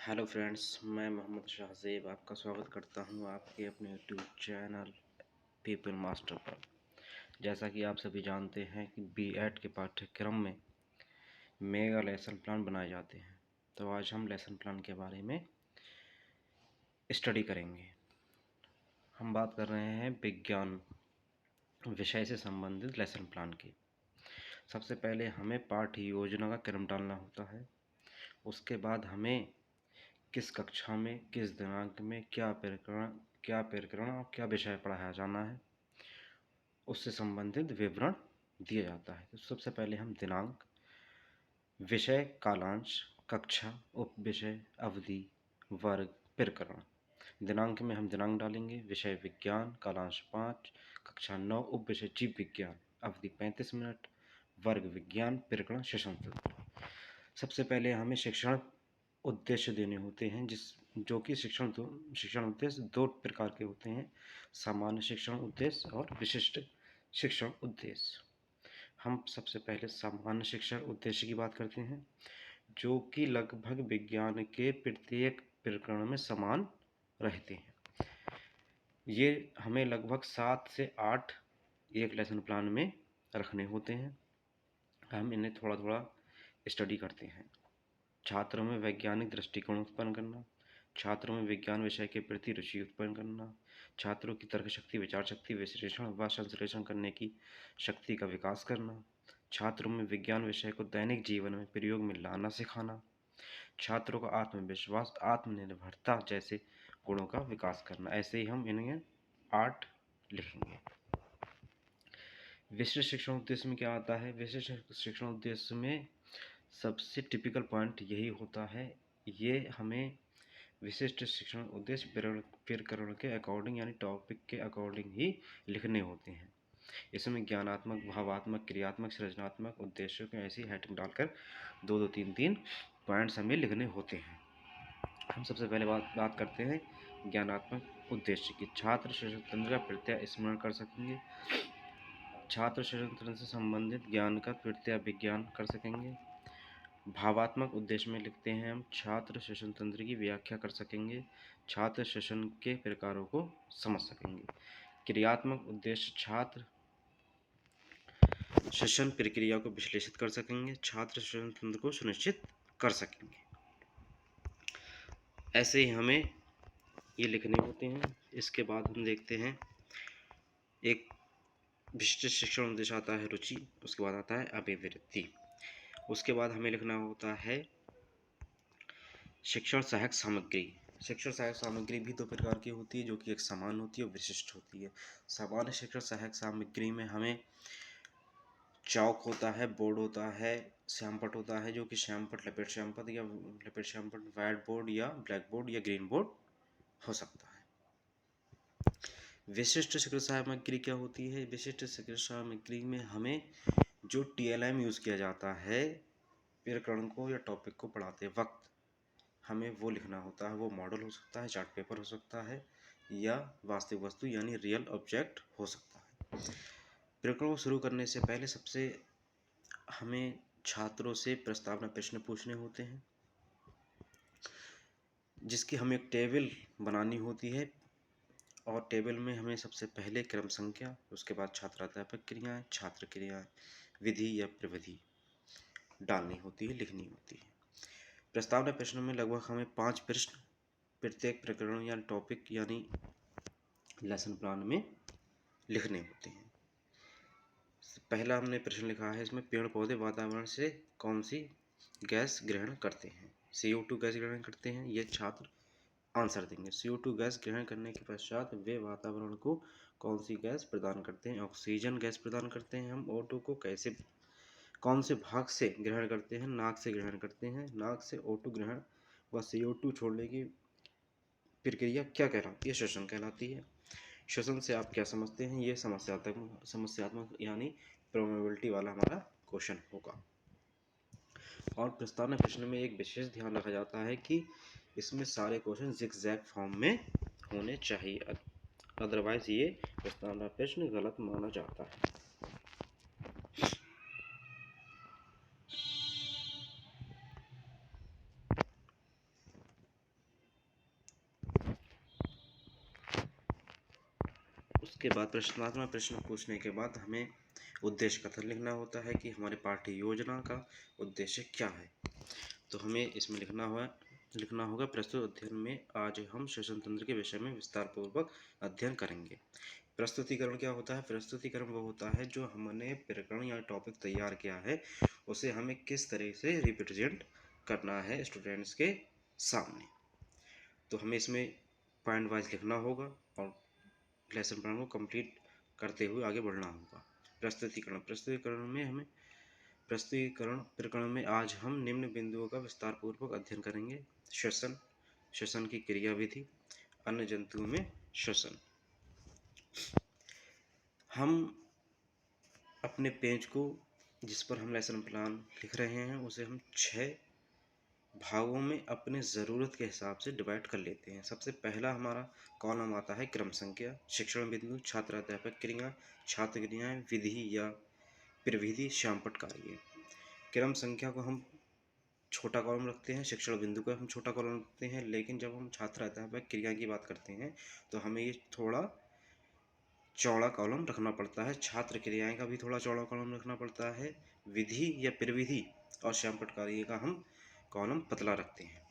Hello friends, मैं मोहम्मद शाहज़ेब आपका स्वागत करता हूं आपके अपने यूट्यूब चैनल पीपल मास्टर पर। जैसा कि आप सभी जानते हैं कि बीएड के पाठ्यक्रम में मेगा लेसन प्लान बनाए जाते हैं, तो आज हम लेसन प्लान के बारे में स्टडी करेंगे। हम बात कर रहे हैं विज्ञान विषय से संबंधित लेसन प्लान की। सबसे पहले हमें पाठ्य योजना का क्रम डालना होता है। उसके बाद हमें किस कक्षा में किस दिनांक में क्या प्रकरण और क्या विषय पढ़ाया जाना है, उससे संबंधित विवरण दिया जाता है। तो सबसे पहले हम दिनांक, विषय, कालांश, कक्षा, उप विषय, अवधि, वर्ग, प्रकरण। दिनांक में हम दिनांक डालेंगे, विषय विज्ञान, कालांश 5, कक्षा 9, उप विषय जीव विज्ञान, अवधि 35 मिनट, वर्ग विज्ञान, प्रकरण शिक्षण तंत्र। सबसे पहले हमें शिक्षण उद्देश्य देने होते हैं, जो कि शिक्षण उद्देश्य दो प्रकार के होते हैं: सामान्य शिक्षण उद्देश्य और विशिष्ट शिक्षण उद्देश्य। हम सबसे पहले सामान्य शिक्षण उद्देश्य की बात करते हैं, जो कि लगभग विज्ञान के प्रत्येक प्रकरण में समान रहते हैं। ये हमें लगभग 7 से 8 एक लेसन प्लान में रखने होते हैं। हम इन्हें थोड़ा थोड़ा स्टडी करते हैं। छात्रों में वैज्ञानिक दृष्टिकोण उत्पन्न करना, छात्रों में विज्ञान विषय के प्रति रुचि उत्पन्न करना, छात्रों की तर्क शक्ति, विचार शक्ति, विश्लेषण व संश्लेषण करने की शक्ति का विकास करना, छात्रों में विज्ञान विषय को दैनिक जीवन में प्रयोग में लाना सिखाना, छात्रों का आत्मविश्वास, आत्मनिर्भरता जैसे गुणों का विकास करना। ऐसे ही हम इन्हें 8 लिखेंगे। विशिष्ट शिक्षण उद्देश्य में क्या आता है? विशिष्ट शिक्षण उद्देश्य में सबसे टिपिकल पॉइंट यही होता है, ये हमें विशिष्ट शिक्षण उद्देश्य प्रकरण के अकॉर्डिंग यानी टॉपिक के अकॉर्डिंग ही लिखने होते हैं। इसमें ज्ञानात्मक, भावात्मक, क्रियात्मक, सृजनात्मक उद्देश्यों को ऐसी हेडिंग डालकर 2-2, 3-3 पॉइंट्स हमें लिखने होते हैं। हम सबसे पहले बात करते हैं ज्ञानात्मक उद्देश्य की। छात्र शिक्षण तंत्र का प्रत्यय स्मरण कर सकेंगे, छात्र शिक्षण तंत्र से संबंधित ज्ञान का प्रत्यय विज्ञान कर सकेंगे। भावात्मक उद्देश्य में लिखते हैं हम, छात्र शिक्षण तंत्र की व्याख्या कर सकेंगे, छात्र शिक्षण के प्रकारों को समझ सकेंगे। क्रियात्मक उद्देश्य, छात्र शिक्षण प्रक्रिया को विश्लेषित कर सकेंगे, छात्र शिक्षण तंत्र को सुनिश्चित कर सकेंगे। ऐसे ही हमें ये लिखने होते हैं। इसके बाद हम देखते हैं एक विशिष्ट शिक्षण उद्देश्य आता है रुचि, उसके बाद आता है अभिवृत्ति, उसके बाद हमें लिखना होता है शिक्षण सहायक सामग्री। शिक्षण सहायक सामग्री भी 2 प्रकार की होती है, जो कि एक समान होती है और विशिष्ट होती है। सामान्य शिक्षण सहायक सामग्री में हमें चौक होता है, बोर्ड होता है, श्यामपट्ट होता है, जो कि श्यामपट्ट, लपेट श्यामपट्ट या लपेट श्यामपट्ट, व्हाइट बोर्ड या ब्लैक बोर्ड या ग्रीन बोर्ड हो सकता है। विशिष्ट शिक्षण सामग्री क्या होती है? विशिष्ट शिक्षण सामग्री में हमें जो TLM यूज़ किया जाता है प्रकरण को या टॉपिक को पढ़ाते वक्त, हमें वो लिखना होता है। वो मॉडल हो सकता है, चार्ट पेपर हो सकता है, या वास्तविक वस्तु यानी रियल ऑब्जेक्ट हो सकता है। प्रकरण को शुरू करने से पहले सबसे हमें छात्रों से प्रस्तावना प्रश्न पूछने होते हैं, जिसकी हमें एक टेबल बनानी होती है, और टेबल में हमें सबसे पहले क्रम संख्या, उसके बाद छात्राध्यापक क्रियाएं, छात्र क्रियाएं, विधि या प्रविधि डालनी होती है, लिखनी होती है। प्रस्तावना प्रश्नों में लगभग हमें 5 प्रश्न प्रत्येक प्रकरण या टॉपिक यानी लेसन प्लान में लिखने होते हैं। पहला हमने प्रश्न लिखा है, इसमें पेड़ पौधे वातावरण से कौन सी गैस ग्रहण करते हैं? CO2 गैस ग्रहण करते हैं। ये छात्र आंसर देंगे। CO2 गैस ग्रहण करने के पश्चात वे वातावरण को कौन सी गैस प्रदान करते हैं? ऑक्सीजन गैस प्रदान करते हैं। हम O2 को कौन से भाग से ग्रहण करते हैं? नाक से ग्रहण करते हैं। नाक से O2 ग्रहण व CO2 छोड़ने की प्रक्रिया क्या कहलाती है? श्वसन कहलाती है। श्वसन से आप क्या समझते हैं? ये समस्यात्मक यानी प्रोबेबिलिटी वाला हमारा क्वेश्चन होगा। और प्रस्तावना प्रश्न में एक विशेष ध्यान रखा जाता है कि इसमें सारे क्वेश्चन ज़िगज़ैग फॉर्म में होने चाहिए, अदरवाइज ये प्रस्तावना प्रश्न गलत माना जाता है। उसके बाद प्रश्नात्मक प्रश्न पूछने के बाद हमें उद्देश्य कथन लिखना होता है कि हमारे पाठ्य योजना का उद्देश्य क्या है। तो हमें इसमें लिखना होगा प्रस्तुत अध्ययन में आज हम श्वसन तंत्र के विषय में विस्तार पूर्वक अध्ययन करेंगे। प्रस्तुतिकरण क्या होता है? प्रस्तुतिकरण वो होता है जो हमने प्रकरण या टॉपिक तैयार किया है उसे हमें किस तरह से रिप्रेजेंट करना है स्टूडेंट्स के सामने। तो हमें इसमें पॉइंट वाइज लिखना होगा और लेसन प्लान को कंप्लीट करते हुए आगे बढ़ना होगा। प्रस्तुतिकरण प्रकरण में आज हम निम्न बिंदुओं का विस्तार पूर्वक अध्ययन करेंगे। श्वसन की क्रियाविधि, अन्य जंतुओं में श्वसन। हम अपने पेज को जिस पर हम लेसन प्लान लिख रहे हैं उसे हम 6 भागों में अपने ज़रूरत के हिसाब से डिवाइड कर लेते हैं। सबसे पहला हमारा कॉलम आता है क्रम संख्या, शिक्षण बिंदु, छात्र अध्यापक क्रिया, छात्र क्रियाएं, विधि या प्रविधि, श्यामपट्ट कार्य। क्रम संख्या को हम छोटा कॉलम रखते हैं, शिक्षण बिंदु को हम छोटा कॉलम रखते हैं, लेकिन जब हम छात्र अध्यापक क्रिया की बात करते हैं तो हमें ये थोड़ा चौड़ा कॉलम रखना पड़ता है। छात्र क्रियाएं का भी थोड़ा चौड़ा कॉलम रखना पड़ता है। विधि या प्रविधि और श्यामपट्ट कार्य का हम कॉलम पतला रखते हैं।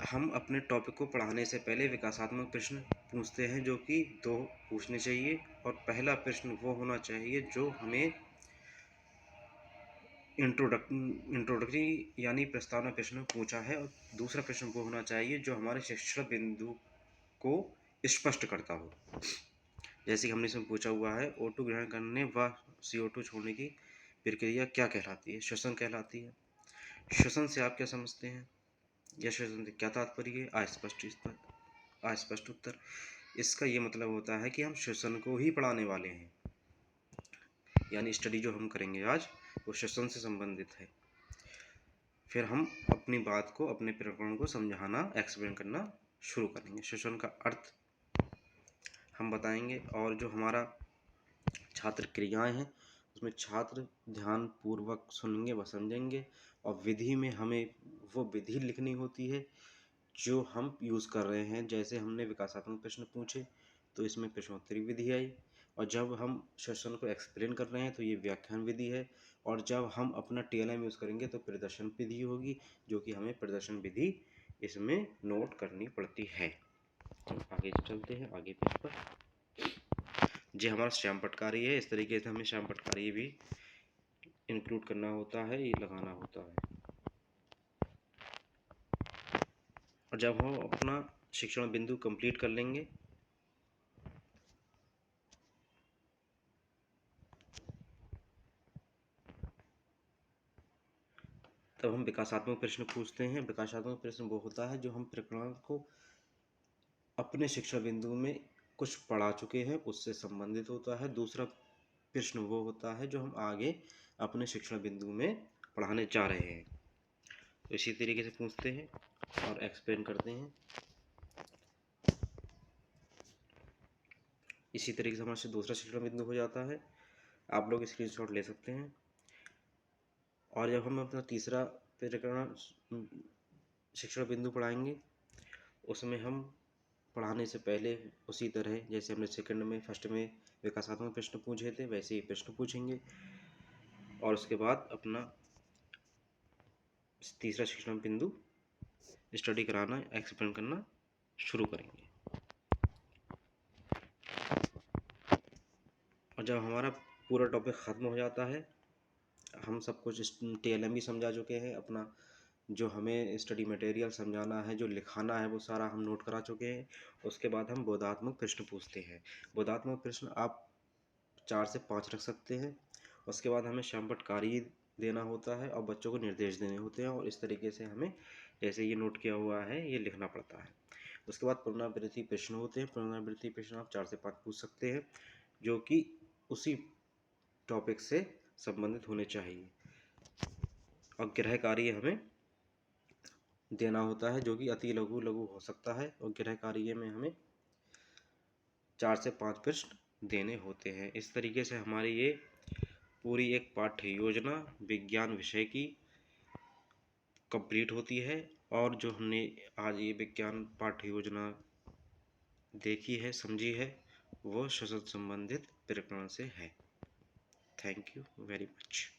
हम अपने टॉपिक को पढ़ाने से पहले विकासात्मक प्रश्न पूछते हैं जो कि 2 पूछने चाहिए। और पहला प्रश्न वो होना चाहिए जो हमें इंट्रोडक्टरी यानी प्रस्तावना प्रश्न पूछा है, और दूसरा प्रश्न वो होना चाहिए जो हमारे शिक्षण बिंदु को स्पष्ट करता हो। जैसे कि हमने इसमें पूछा हुआ है O2 ग्रहण करने व CO2 छोड़ने की प्रक्रिया क्या कहलाती है? श्वसन कहलाती है। श्वसन से आप क्या समझते हैं या श्वसन से क्या तात्पर्य है? अस्पष्ट उत्तर। इसका ये मतलब होता है कि हम श्वसन को ही पढ़ाने वाले हैं, यानी स्टडी जो हम करेंगे आज वो श्वसन से संबंधित है। फिर हम अपनी बात को, अपने प्रकरण को समझाना, एक्सप्लेन करना शुरू करेंगे। श्वसन का अर्थ हम बताएंगे, और जो हमारा छात्र क्रियाएं हैं उसमें छात्र ध्यान पूर्वक सुनेंगे व समझेंगे। और विधि में हमें वो विधि लिखनी होती है जो हम यूज़ कर रहे हैं। जैसे हमने विकासात्मक प्रश्न पूछे तो इसमें प्रश्नोत्तरी विधि आई, और जब हम श्वसन को एक्सप्लेन कर रहे हैं तो ये व्याख्यान विधि है, और जब हम अपना TLM यूज़ करेंगे तो प्रदर्शन विधि होगी, जो कि हमें प्रदर्शन विधि इसमें नोट करनी पड़ती है। आगे चलते हैं आगे पेज पर। ये हमारा श्यामपट्ट कार्य है। इस तरीके से हमें श्यामपट्ट कार्य भी इंक्लूड करना होता है, ये लगाना होता है। और जब हम अपना शिक्षण बिंदु कंप्लीट कर लेंगे तब हम विकासात्मक प्रश्न पूछते हैं। विकासात्मक प्रश्न वो होता है जो हम प्रकरण को अपने शिक्षण बिंदु में कुछ पढ़ा चुके हैं उससे संबंधित होता है। दूसरा प्रश्न वो होता है जो हम आगे अपने शिक्षण बिंदु में पढ़ाने जा रहे हैं, तो इसी तरीके से पूछते हैं और एक्सप्लेन करते हैं। इसी तरीके से हमारे दूसरा शिक्षण बिंदु हो जाता है। आप लोग स्क्रीनशॉट ले सकते हैं। और जब हम अपना तीसरा प्रकरण शिक्षण बिंदु पढ़ाएंगे उसमें हम पढ़ाने से पहले उसी तरह जैसे हमने फर्स्ट में विकासात्मक प्रश्न पूछे थे वैसे ही प्रश्न पूछेंगे, और उसके बाद अपना तीसरा शिक्षण बिंदु स्टडी कराना, एक्सप्लेन करना शुरू करेंगे। और जब हमारा पूरा टॉपिक ख़त्म हो जाता है, हम सब कुछ TLM भी समझा चुके हैं, अपना जो हमें स्टडी मटेरियल समझाना है, जो लिखाना है वो सारा हम नोट करा चुके हैं। उसके बाद हम बोधात्मक प्रश्न पूछते हैं। बोधात्मक प्रश्न आप 4 से 5 रख सकते हैं। उसके बाद हमें श्यामपट्ट कार्य देना होता है और बच्चों को निर्देश देने होते हैं, और इस तरीके से हमें जैसे ये नोट किया हुआ है ये लिखना पड़ता है। उसके बाद पुनरावृत्ति प्रश्न होते हैं। पुनरावृत्ति प्रश्न आप 4 से 5 पूछ सकते हैं जो कि उसी टॉपिक से संबंधित होने चाहिए। और गृह कार्य हमें देना होता है जो कि अति लघु हो सकता है, और गृह कार्य में हमें 4 से 5 प्रश्न देने होते हैं। इस तरीके से हमारी ये पूरी एक पाठ्य योजना विज्ञान विषय की कंप्लीट होती है। और जो हमने आज ये विज्ञान पाठ्य योजना देखी है, समझी है, वो श्वसन संबंधित प्रकरण से है। Thank you very much.